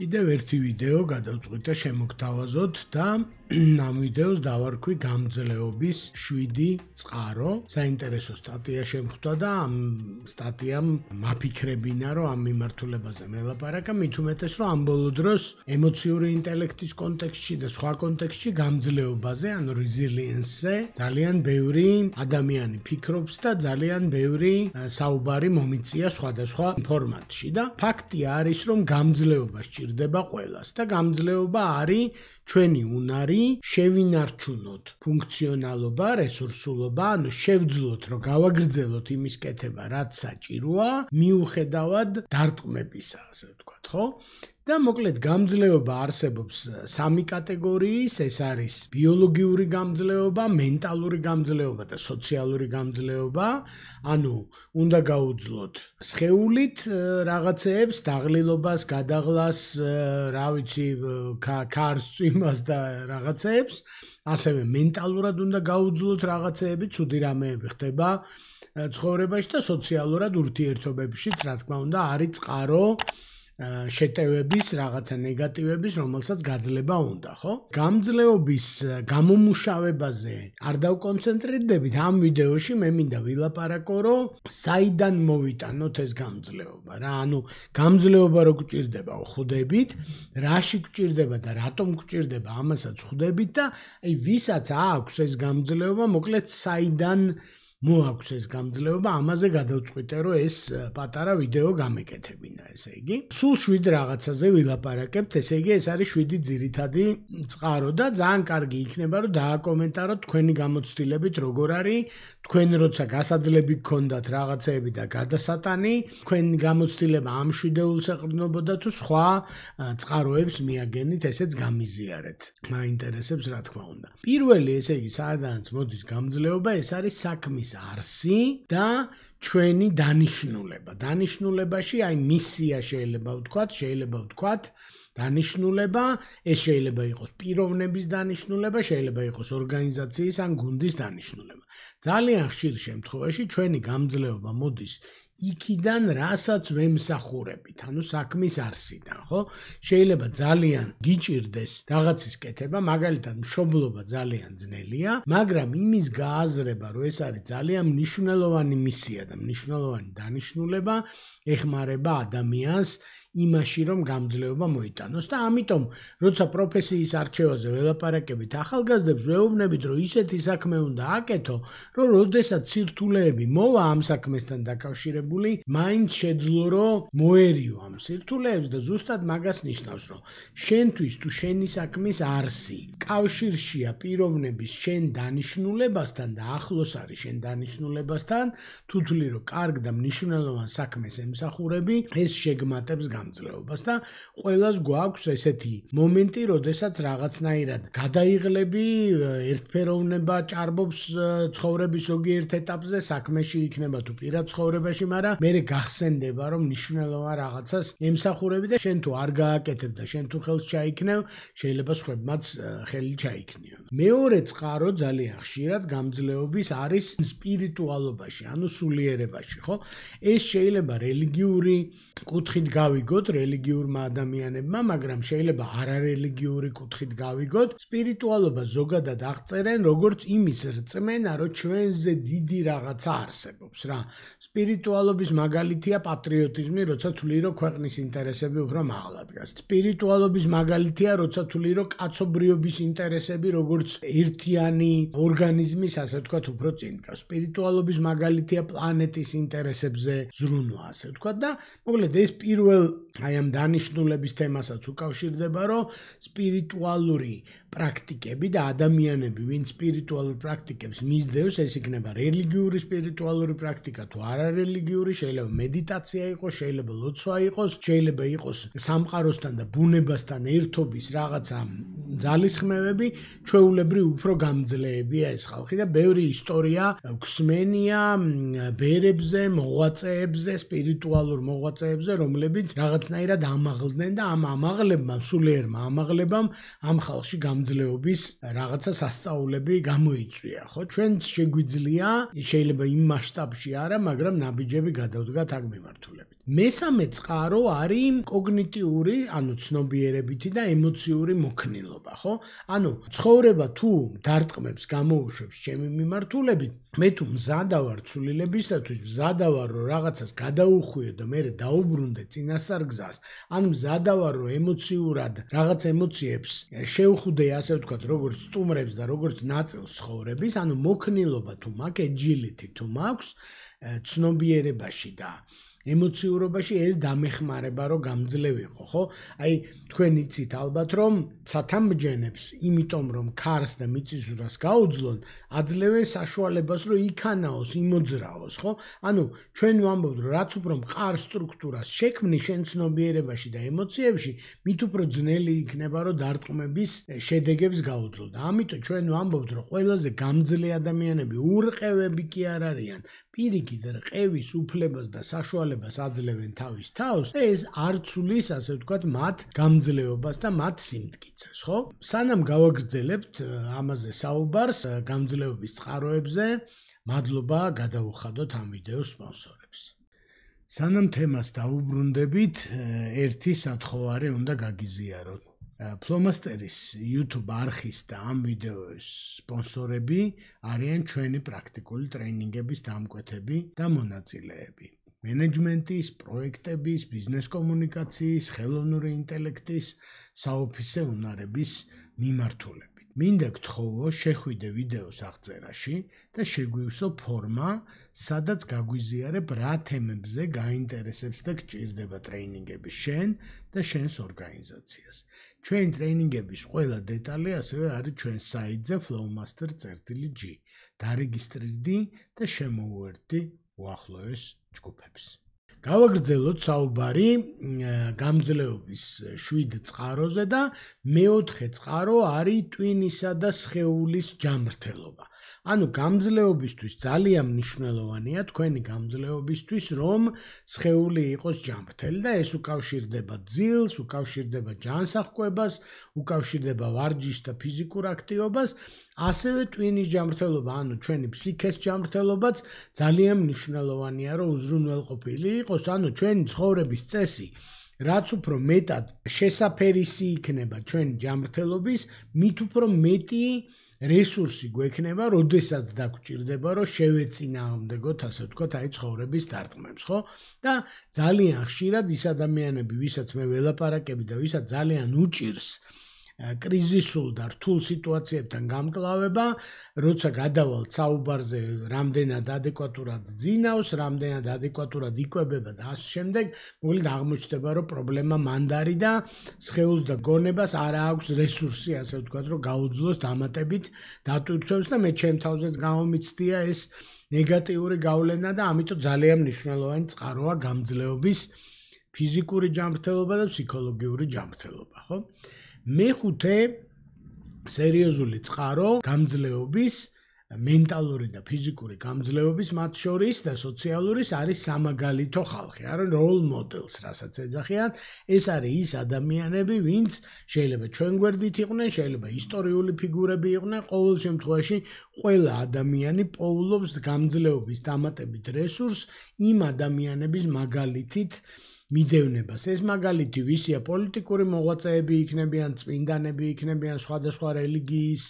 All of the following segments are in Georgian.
კიდევ ერთი ვიდეო გადავწყვიტე და შემოგთავაზოთ და ამ ვიდეოს დავარქვი გამძლეობის 7 წყარო. საინტერესო სტატია შემხვდა და ამ სტატიამ მაფიქრებინა, რომ ამ მიმართულებაზე მელაპარაკა, მით უმეტეს, რომ ამ ბოლო დროს ემოციური ინტელექტის კონტექსტში და სხვა კონტექსტში გამძლეობაზე, ანუ resilience-ზე ძალიან ბევრი ადამიანი ფიქრობს და ძალიან ბევრი საუბარი მომიწია სხვადასხვა ფორმატში და ფაქტი არის, რომ გამძლეობა სჭირდება ყველას და გამძლეობა არის ჩვენი უნარი შევინარჩუნოთ ფუნქციონალობა, რესურსულობა, ანუ შევძლოთ, რომ გავაგრძელოთ იმის კეთება, რაც საჭიროა, მიუხედავად დარტყმებისა, ასე ვთქვათ, ხო? და მოკლედ გამძლეობა არსებობს 3 კატეგორიის, ეს არის ბიოლოგიური გამძლეობა, მენტალური გამძლეობა და სოციალური გამძლეობა. ანუ უნდა გაუძლოთ სხეულით რაღაცეებს, დაღლილობას, გადაღლას, რა ვიცი, ქარს, წვიმას და რაღაცეებს. ასევე მენტალურად უნდა გაუძლოთ რაღაცეები, ცუდი რამეები ხდება ცხოვრებაში და სოციალურად ურთიერთობებშიც, რა თქმა უნდა, არის წყარო შეტევების, რაღაცა ნეგატივების, რომელსაც გაძლება უნდა, ხო? გამძლეობის გამომუშავებაზე არ დავკონცენტრირდებით ამ ვიდეოში, მე მინდა ვილაპარაკო, რომ საიდან მოვიტანოთ ეს გამძლეობა, რა, ანუ გამძლეობა რო გვჭირდება, ხვდებით, რაში გვჭირდება და რატომ გვჭირდება, ამასაც ხვდებით და აი ვისაც აქვს ეს გამძლეობა, მოკლედ საიდან მოაქვს ეს გამძლეობა, ამაზე გადავწყვიტე, რომ ეს პატარა ვიდეო გამეკეთებინა, ესე იგი. სულ 7 რაღაცაზე ვილაპარაკებთ, ესე იგი, ეს არის 7 ძირითადი წყარო და ძალიან კარგი იქნება, რომ დააკომენტაროთ თქვენი გამოცდილებით, როგორ არის, თქვენ როცა გასაძლები გქონდათ რაღაცეები და გადასატანი, თქვენი გამოცდილება ამ შვიდეულს ეყრდნობოდა თუ სხვა წყაროებს მიაგენით, ესეც გამიზიარეთ. მაინტერესებს, რა თქმა უნდა. პირველი, ესე იგი, საიდანაც მოდის გამძლეობა, ეს არის საქმის არსი და ჩვენი დანიშნულება. დანიშნულებაში აი მისია შეიძლება ვთქვათ, დანიშნულება, ეს შეიძლება იყოს პიროვნების დანიშნულება, შეიძლება იყოს ორგანიზაციის ან გუნდის დანიშნულება. ძალიან ხშირ შემთხვევაში ჩვენი გამძლეობა მოდის იქიდან, რასაც ვემსახურებით, ანუ საქმის არსიდან, ხო? შეიძლება ძალიან გიჭირდეს რაღაცის კეთება, მაგალითად, მშობლობა ძალიან ძნელია, მაგრამ იმის გააზრება, რომ ეს არის ძალიან მნიშვნელოვანი მისია და მნიშვნელოვანი დანიშნულება, ეხმარება ადამიანს იმაში, რომ გამძლეობა მოიტანოს და ამიტომ, როცა პროფესიის არჩევაზე ველაპარაკებით ახალგაზრდებს, ვეუბნებით, რომ ისეთი საქმე უნდა აკეთო, რომ როდესაც სირთულეები მოვა ამ საქმესთან დაკავშირებული, მაინც შეძლო, რომ მოერიო ამ სირთულეებს და ზუსტად მაგას ნიშნავს, რომ შენთვის თუ შენი საქმის არსი კავშირშია პიროვნების შენ დანიშნულებასთან და ახლოს არის შენ დანიშნულებასთან, თუ თვლი, რომ კარგ და მნიშვნელოვან საქმეს ემსახურები, ეს შეგმატებს გამძლეობას და ყველას გვაქვს ესეთი მომენტი, როდესაც რაღაცნაირად გადაიღლები, ერთფეროვნება ჭარბობს ცხოვრების ზოგიერთ ეტაპზე, საქმეში იქნება თუ პირად ცხოვრებაში, მაგრამ მერე გახსენდება, რომ მნიშვნელოვან რაღაცას ემსახურები და შენ თუ არ გააკეთებ და შენ თუ ხელს ჩაიქნევ, შეიძლება სხვებმაც ხელი ჩაიქნიონ. მეორე წყარო ძალიან ხშირად გამძლეობის არის სპირიტუალობაში, ანუ სულიერებაში, ხო? ეს შეიძლება რელიგიური კუთხით გავიგოთ რელიგიურმა ადამიანებმა, მაგრამ შეიძლება არარელიგიური კუთხით გავიგოთ. სპირიტუალობა ზოგადად აღწერენ როგორც იმის რწმენა, რომ ჩვენზე დიდი რაღაცა არსებობს, რა. სპირიტუალობის მაგალითია პატრიოტიზმი, როცა თვლი, რომ ქვეყნის ინტერესები უფრო მაღლა დგას. სპირიტუალობის მაგალითია, როცა თვლი, რომ კაცობრიობის ინტერესები, როგორც ერთიანი ორგანიზმის, ასე ვთქვათ, უფრო წინ დგას. სპირიტუალობის მაგალითია პლანეტის ინტერესებზე ზრუნვა, ასე ვთქვათ და მოკლედ ეს პირველ აი ამ დანიშნულების თემასაც უკავშირდება, რომ სპირიტუალური პრაქტიკები და ადამიანები, ვინც სპირიტუალურ პრაქტიკებს მისდევს, ეს იქნება რელიგიური სპირიტუალური პრაქტიკა თუ არარელიგიური, შეიძლება მედიტაცია იყოს, შეიძლება ლოცვა იყოს, შეიძლება იყოს სამყაროსთან და ბუნებასთან ერთობის რაღაცა ძალისხმევები, ჩვეულებრივ უფრო გამძლეებია ეს ხალხი და ბევრი ისტორია გვსმენია ბერებზე, მოღვაწეებზე, სპირიტუალურ მოღვაწეებზე, რომლებიც რაღაცნაირად ამაღლდნენ და ამ ამაღლებმა, სულიერმა ამაღლებამ ამ ხალხში გამძლეობის რაღაცა სასწაულები გამოიწვია, ხო? ჩვენც შეგვიძლია, შეიძლება იმ მასშტაბში არა, მაგრამ ნაბიჯები გადავდგათ აქ მიმართულებით. მესამე წყარო არის კოგნიტიური, ანუ ცნობიერებითი და ემოციური მოქნილობა, ხო? ანუ ცხოვრება თუ დარტყმებს გამოუშვებს ჩემი მიმართულებით, მე თუ მზადა ვარ ცვლილებისათვის, მზადა ვარ რომ რაღაცას გადაუხვიო და მე დაუბრუნდე წინასწარ გზას, ან მზადა ვარ რომ ემოციურად რაღაც ემოციებს შევხვდე, ასე ვთქვათ, როგორც სტუმრებს და როგორც ნაწილს ცხოვრების, ანუ მოქნილობა თუ მაქვს, agility თუ მაქვს ცნობიერებაში და ემოციურობაში ეს დამეხმარება რომ გამძლევიყო, ხო? აი თქვენ იცით ალბათ რომ ცათამბჯენებს, იმიტომ რომ ქარს და მიწისძვრას გაუძლონ, აძლევენ საშუალებას რომ იქანაოს, იმოძრაოს, ხო? ანუ ჩვენ ვამბობთ რომ რაც უფრო მყარ სტრუქტურას შექმნი შენ ცნობიერებაში და ემოციებში, მით უფრო ძნელი იქნება რომ დარტყმების შედეგებს გაუძლო. და ამიტომ ჩვენ ვამბობთ რომ ყველაზე გამძლე ადამიანები ურყევები კი არ არიან. პირიქით რყევის უფლებას და საშუალებას აძლევენ თავის თავს, ეს არ ცulis, ასე ვთქვათ, მათ გამძლეობას და მათ სიმტკიცეს, ხო? სანამ გავაგრძელებთ ამაზე საუბარს, გამძლეობის წყაროებზე, მადლობა გადაუხადოთ ამ ვიდეოს სპონსორებს. სანამ თემას დაუბრუნდებით, ერთი სათხოვარი უნდა გაგიზიაროთ. Flowmaster-ის YouTube არხის და ამ ვიდეოს სპონსორები არიან ჩვენი პრაქტიკული ტრეინინგების დამკვეთები და მონაწილეები. მენეჯმენტის, პროექტების, ბიზნეს კომუნიკაციის, ხელოვნური ინტელექტის, საოფისე უნარების მიმართულებით. მინდა გთხოვო, შეხვიდე ვიდეოს აღწერაში და შეგვივსო ფორმა, სადაც გაგვიზიარებ რა თემებზე გაინტერესებს და გჭირდება ტრეინინგები შენ და შენს ორგანიზაციას. ჩვენ ტრეინინგების ყველა დეტალი ასევე არის ჩვენ საიტზე flowmaster.g. დარეგისტრირდი და შემოუერთდი უახლოეს ჯგუფებს. გავაგრძელოთ საუბარი გამძლეობის 7 წყაროზე და მეოთხე წყარო არის ტვინისა და სხეულის ჯანმრთელობა. ანუ გამძლეობისთვის ძალიან მნიშვნელოვანია თქვენი გამძლეობისთვის რომ სხეული იყოს ჯანმრთელი და ეს უკავშირდება ძილს, უკავშირდება ჯანსაღკვებას, უკავშირდება ვარჯიშს და ფიზიკურ აქტივობას, ასევე ტვინის ჯანმრთელობა, ანუ ჩვენი ფსიქეს ჯანმრთელობაც ძალიან მნიშვნელოვანია რომ უზრუნველყოფილი იყოს, ანუ ჩვენი ცხოვრების წესი რაც უფრო მეტად შესაფერისი იქნება ჩვენი ჯანმრთელობის, მით უფრო მეტი რესურსი გვექნება, როდესაც დაგჭირდება, რომ შევეწინააღმდეგოთ, ასე ვთქვათ, აი ცხოვრების დარტყმებს, ხო? და ძალიან ხშირად ის ადამიანები, ვისაც მე ველაპარაკები და ვისაც ძალიან უჭირს კრიზისულ და რთულ სიტუაციებთან გამკლავება, როცა გადავალთ საუბარზე, რამდენად ადეკვატურად ძინავს, რამდენად ადეკვატურად იკვებება და ასე შემდეგ, მოკლედ აღმოჩნდება, რომ პრობლემა მანდარი და სხეულს და გონებას არ აქვს რესურსი, ასე ვთქვათ, რომ გაუძლოს დამატებით დატვირთვებს და მე ჩემ თავზეც გამომიცდია ეს ნეგატიური გავლენა და ამიტომ ძალიან მნიშვნელოვანი წყაროა გამძლეობის ფიზიკური ჯანმრთელობა და ფსიქოლოგიური ჯანმრთელობა, ხო? მეხუთე სერიოზული წყარო გამძლეობის მენტალური და ფიზიკური გამძლეობის მათ შორის და სოციალურის არის სამაგალითო ხალხი, არის role models, რასაც ეძახიან, ეს არის ის ადამიანები, ვინც შეიძლება ჩვენ გვერდით იყვნენ, შეიძლება ისტორიული ფიგურები იყვნენ, ყოველ შემთხვევაში ყველა ადამიანი პოულობს გამძლეობის დამატებით რესურსს იმ ადამიანების მაგალითით მიდევნებას. ეს მაგალითი ვისია პოლიტიკური მოღვაწეები იქნებიან, წმინდანები იქნებიან, სხვადასხვა რელიგიის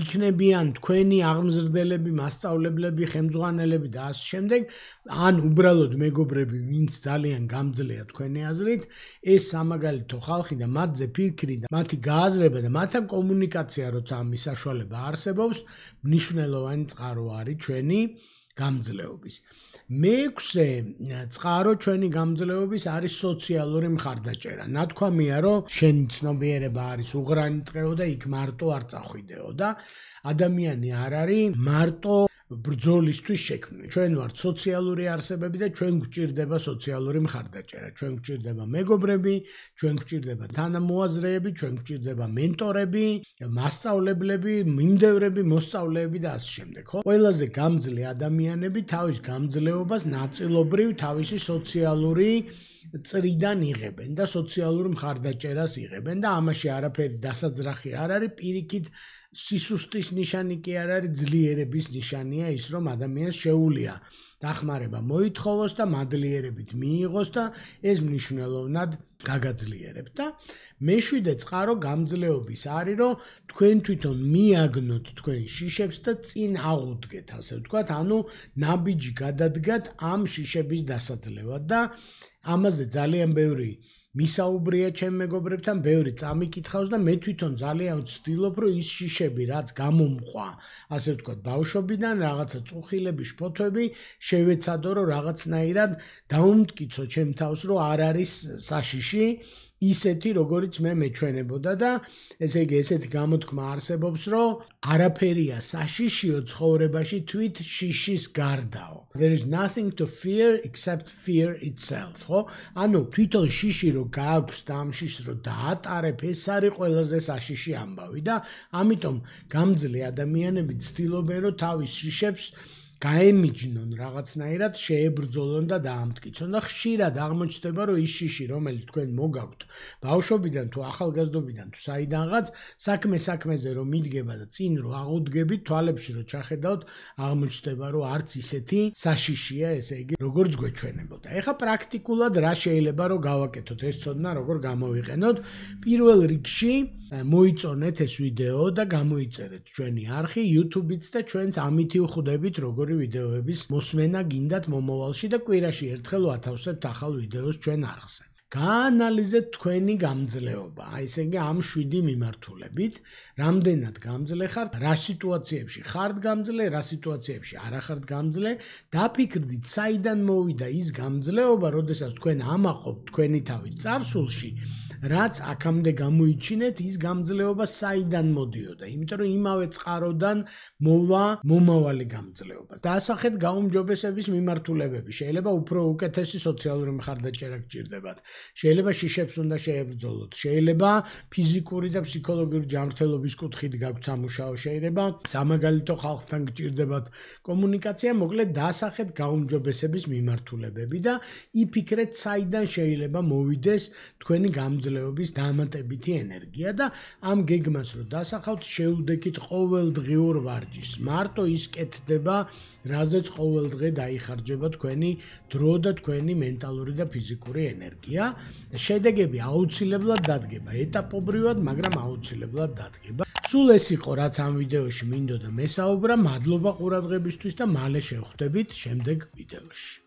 იქნებიან, თქვენი აღმზრდელები, მასწავლებლები, ხელმძღვანელები და ასე შემდეგ, ან უბრალოდ მეგობრები, ვინც ძალიან გამძლეა თქვენი აზრით, ეს სამაგალითო ხალხი და მათზე ფიქრი და მათი გააზრება და მათთან კომუნიკაცია, როცა ამის საშუალება არსებობს, მნიშვნელოვანი წყარო არის ჩვენი გამძლეობის. მეექვსე წყარო ჩვენი გამძლეობის არის სოციალური მხარდაჭერა. ნათქვამია, რომ შენი ცნობიერება არის უღრანი ტყეო და იქ მარტო არ წახვიდეო და ადამიანი არ არის მარტო ბრძოლისთვის შექმნილი. ჩვენ ვართ სოციალური არსებები და ჩვენ გვჭირდება სოციალური მხარდაჭერა. ჩვენ გვჭირდება მეგობრები, ჩვენ გვჭირდება თანამოაზრეები, ჩვენ გვჭირდება მენტორები, მასწავლებლები, მიმდევრები, მოსწავლეები და ასე შემდეგ, ხო? ყველაზე გამძლე ადამიანები თავის გამძლეობას ნაწილობრივ თავისი სოციალური წრიდან იღებენ და სოციალურ მხარდაჭერას იღებენ და ამაში არაფერი დასაძრახი არ არის, პირიქით სისუსტის ნიშანი კი არ არის, ძლიერების ნიშანია ის, რომ ადამიანს შეუძლია დახმარება მოითხოვოს და მადლიერებით მიიღოს და ეს მნიშვნელოვნად გაგაძლიერებთ და მეშვიდე წყარო გამძლეობის არის, რომ თქვენ თვითონ მიაგნოთ თქვენ შიშებს და წინ აღუდგეთ, ასე ვთქვათ, ანუ ნაბიჯი გადადგათ ამ შიშების დასაძლევად და ამაზე ძალიან ბევრი მისაუბრია ჩემ მეგობრებთან, ბევრი წამიკითხავს და მე თვითონ ძალიან ვცდილობ, რომ ის შიშები, რაც გამომყვა, ასე ვთქვათ, ბავშვობიდან რაღაცა წუხილები, შფოთვები, შევეცადო, რომ რაღაცნაირად დაუმტკიცო ჩემ თავს, რომ არ არის საშიში ისეთი, როგორიც მე მეჩვენებოდა და ესე იგი ესეთი გამოთქმა არსებობს, რომ არაფერია საშიშიო ცხოვრებაში თვით შიშის გარდაო. There is nothing to fear except fear itself, ხო? ანუ თვითონ შიში რო გააქვს და ამ შიშს რო დაატარებ, ეს არის ყველაზე საშიში ამბავი და ამიტომ გამძლე ადამიანები ცდილობენ, რომ თავის შიშებს გაემიჯნონ რაღაცნაირად, შეებრძოლონ და დაამტკიცონ და ხშირად აღმოჩნდება, რომ ის შიში, რომელიც თქვენ მოგაქვთ ბავშვობიდან თუ ახალგაზრდობიდან თუ საიდანღაც, საქმეზე რომ მიდგება და წინ რო აღუდგებით, თვალებში რო ჩახედავთ, აღმოჩნდება, რომ არც ისეთი საშიშია, ესე იგი, როგორც გვეჩვენებოდა. ეხლა პრაქტიკულად რა შეიძლება რომ გავაკეთოთ ეს ცოდნა, როგორ გამოვიყენოთ? პირველ რიგში მოიწონეთ ეს ვიდეო და გამოიწერეთ ჩვენი არხი YouTube-იც და ჩვენც ამითი ვხვდებით, როგორი ვიდეოების მოსმენა გინდათ მომავალში და კვირაში ერთხელ ვათავსებთ ახალ ვიდეოს ჩვენ არხზე. გაანალიზეთ თქვენი გამძლეობა, აი ესე იგი ამ 7 მიმართულებით, რამდენად გამძლე ხართ, რა სიტუაციებში ხართ გამძლე, რა სიტუაციებში არ ხართ გამძლე, დაფიქრდით, საიდან მოვიდა ის გამძლეობა, როდესაც თქვენ ამაყობთ თქვენი თავი წარსულში, რაც აქამდე გამოიჩინეთ, ის გამძლეობა საიდან მოდიოდა, იმიტომ რომ იმავე წყაროდან მოვა მომავალი გამძლეობა. დაასახეთ გაუმჯობესების მიმართულებები, შეიძლება უფრო უკეთესი სოციალური მხარდაჭერა გჭირდებათ. შეიძლება შიშებს უნდა შეებრძოლოთ, შეიძლება ფიზიკური და ფსიქოლოგიური ჯანმრთელობის კუთხით გაქვთ სამუშაო, შეიძლება სამაგალითო ხალხთან გჭირდებათ კომუნიკაცია, მოკლედ დაასახეთ გაუმჯობესების მიმართულებები და იფიქრეთ, საიდან შეიძლება მოვიდეს თქვენი გამძლეობის დამატებითი ენერგია და ამ გეგმას რო დასახავთ, შეუდექით ყოველდღიურ ვარჯიშს. მარტო ის კეთდება, რაზეც ყოველდღე დაიხარჯება თქვენი დრო და თქვენი მენტალური და ფიზიკური ენერგია. შედეგები აუცილებლად დადგება, ეტაპობრივად, მაგრამ აუცილებლად დადგება. სულ ეს იყო, რაც ამ ვიდეოში მინდოდა მესაუბრა. მადლობა ყურადღებისთვის და მალე შევხვდებით შემდეგ ვიდეოში.